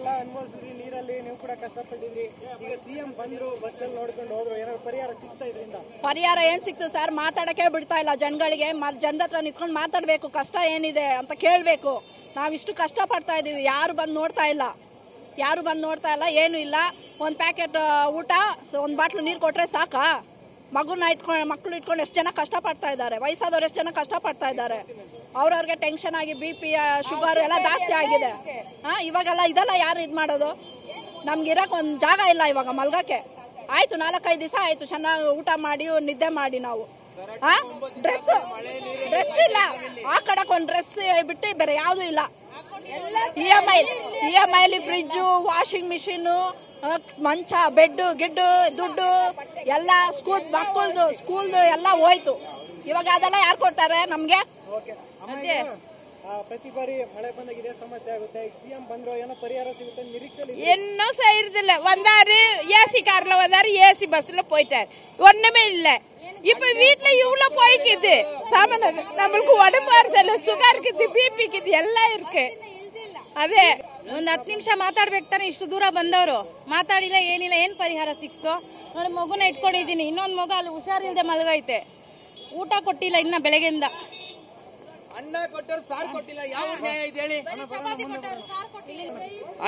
ಎಲ್ಲ ಅನುಭವಿಸಿದ್ರಿ, ನೀರಲ್ಲಿ ನೀವು ಕೂಡ ಕಷ್ಟಪಟ್ಟಿದ್ರಿ. ಈಗ ಸಿಎಂ ಬಂದ್ರು, ಬಸ್ಸಲ್ಲಿ ನೋಡ್ಕೊಂಡು ಹೋದ್ರು, ಏನಾದ್ರು ಪರಿಹಾರ ಸಿಗ್ತಾ ಇದರಿಂದ? ಪರಿಹಾರ ಏನ್ ಸಿಕ್ತು ಸರ್? ಮಾತಾಡಕ್ಕೆ ಬಿಡ್ತಾ ಇಲ್ಲ ಜನಗಳಿಗೆ. ಜನದ ಹತ್ರ ನಿಂತ್ಕೊಂಡು ಮಾತಾಡ್ಬೇಕು, ಕಷ್ಟ ಏನಿದೆ ಅಂತ ಕೇಳ್ಬೇಕು. ನಾವಿಷ್ಟು ಕಷ್ಟ ಪಡ್ತಾ ಇದೀವಿ, ಯಾರು ಬಂದು ನೋಡ್ತಾ ಇಲ್ಲ, ಏನು ಇಲ್ಲ. ಒಂದ್ ಪ್ಯಾಕೆಟ್ ಊಟ, ಒಂದ್ ಬಾಟ್ಲು ನೀರು ಕೊಟ್ರೆ ಸಾಕಾ? ಮಕ್ಕಳು ಇಟ್ಕೊಂಡು ಎಷ್ಟು ಜನ ಕಷ್ಟ ಪಡ್ತಾ ಇದ್ದಾರೆ, ವಯಸ್ಸಾದವ್ರು ಎಷ್ಟು ಜನ ಕಷ್ಟ ಪಡ್ತಾ ಇದ್ದಾರೆ. ಅವ್ರವ್ರಿಗೆ ಟೆನ್ಷನ್ ಆಗಿ BP ಶುಗರ್ ಎಲ್ಲ ಜಾಸ್ತಿ ಆಗಿದೆ. ಇವಾಗೆಲ್ಲ ಇದೆಲ್ಲ ಯಾರು ಇದ್ ಮಾಡೋದು? ನಮ್ಗೆ ಇರಕ್ ಒಂದ್ ಜಾಗ ಇಲ್ಲ ಇವಾಗ ಮಲ್ಗಕ್ಕೆ. ಆಯ್ತು 4-5 ದಿವಸ ಆಯ್ತು ಚೆನ್ನಾಗಿ ಊಟ ಮಾಡಿ ನಿದ್ದೆ ಮಾಡಿ ನಾವು. ಡ್ರೆಸ್ ಇಲ್ಲ, ಆ ಕಡಕ್ ಒಂದ್ ಡ್ರೆಸ್ ಬಿಟ್ಟು ಬೇರೆ ಯಾವ್ದು ಇಲ್ಲ. EMI ಫ್ರಿಡ್ಜು, ವಾಷಿಂಗ್ ಮಿಷಿನ್, ಮಂಚ, ಬೆಡ್ ಗಿಡ್ಡು, ದುಡ್ಡು ಎಲ್ಲ ಸ್ಕೂಲ್ದು ಎಲ್ಲ ಹೋಯ್ತು. ಇವಾಗ ಅದೆಲ್ಲ ಯಾರು ಕೊಡ್ತಾರೆ ನಮ್ಗೆ? ಪ್ರತಿ ಬಾರಿ ಮಳೆ ಬಂದಾಗ ಇದೇ ಸಮಸ್ಯೆ ಆಗುತ್ತೆ. ಸಿಎಂ ಬಂದ್ರು ಏನೋ ಪರಿಹಾರ ಸಿಗುತ್ತೆ ನಿರೀಕ್ಷೆ இன்னும் செய்யறதில்ல. வந்தாரு ஏசி கார்ல வந்தாரு, ஏசி பஸ்ல போயிட்டாரு, ஒண்ணுமே இல்ல. இப்ப வீட்டுல இவ்வளவு போய்க்குது சாமான். நம்மளுக்கு உடம்பு அரசல், சுகர் இருக்குது, BP இருக்குது, எல்லாம் இருக்கு. ಅದೇ ಒಂದ್ 10 ನಿಮಿಷ ಮಾತಾಡ್ಬೇಕು ತಾನೆ. ಇಷ್ಟು ದೂರ ಬಂದವರು ಮಾತಾಡಿಲ್ಲ, ಏನಿಲ್ಲ. ಏನ್ ಪರಿಹಾರ ಸಿಕ್ತು ನೋಡಿ? ಮಗುನ ಇಟ್ಕೊಂಡಿದೀನಿ, ಇನ್ನೊಂದ್ ಮಗು ಅಲ್ಲಿ ಹುಷಾರಿಲ್ದೆ ಮಲಗೈತೆ. ಊಟ ಕೊಟ್ಟಿಲ್ಲ ಇನ್ನ ಬೆಳಗ್ಗೆಯಿಂದ. ಅನ್ನ ಕೊಟ್ಟರು, ಸಾರು ಕೊಟ್ಟಿಲ್ಲ. ಯಾವ ನ್ಯಾಯ ಇದೆ ಹೇಳಿ?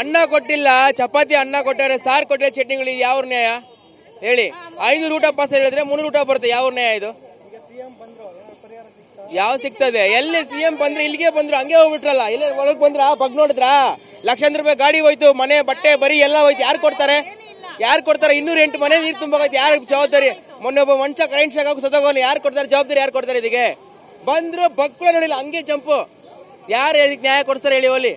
ಅನ್ನ ಕೊಟ್ಟಿಲ್ಲ, ಚಪಾತಿ ಅನ್ನ ಕೊಟ್ಟರೆ, ಸಾರು ಕೊಟ್ಟಿಲ್ಲ, ಚಟ್ನಿಗಳು, ಯಾವ ನ್ಯಾಯ ಹೇಳಿ? 500 ಊಟ ಪಾಸ್ ಹೇಳಿದ್ರೆ 300 ಊಟ ಬರುತ್ತೆ, ಯಾವ ನ್ಯಾಯ ಇದು? ಯಾವ ಸಿಗ್ತದೆ? ಎಲ್ಲಿ ಸಿಎಂ ಬಂದ್ರೆ ಇಲ್ಲಿಗೆ ಬಂದ್ರು, ಹಂಗೆ ಹೋಗ್ಬಿಟ್ರಲ್ಲ. ಇಲ್ಲ ಒಳಗ್ ಬಂದ್ರ ಬಗ್ ನೋಡಿದ್ರ? ಲಕ್ಷಾಂತರ ರೂಪಾಯಿ ಗಾಡಿ ಹೋಯ್ತು, ಮನೆ ಬಟ್ಟೆ ಬರೀ ಎಲ್ಲ ಹೋಯ್ತು. ಯಾರು ಕೊಡ್ತಾರೆ? 208 ಮನೆ ನೀರು ತುಂಬಾಗೈತೆ. ಯಾರು ಜವಾಬ್ದಾರಿ? ಮೊನ್ನೆ ಒಬ್ಬ ಮಂಚ ಕರೆಂಟ್ ಶಾಕ್ ಆಗಿ ಸತ್ತೋಗೋನು. ಯಾರು ಕೊಡ್ತಾರೆ ಜವಾಬ್ದಾರಿ? ಯಾರು ಕೊಡ್ತಾರೆ ಇದಕ್ಕೆ? ಬಂದ್ರು ಬಗ್ ಕೂಡ ನೋಡಿಲ್ಲ, ಹಂಗೆ ಜಂಪು. ಯಾರು ನ್ಯಾಯ ಕೊಡ್ತಾರೆ ಹೇಳಿ? ಹೋಲಿ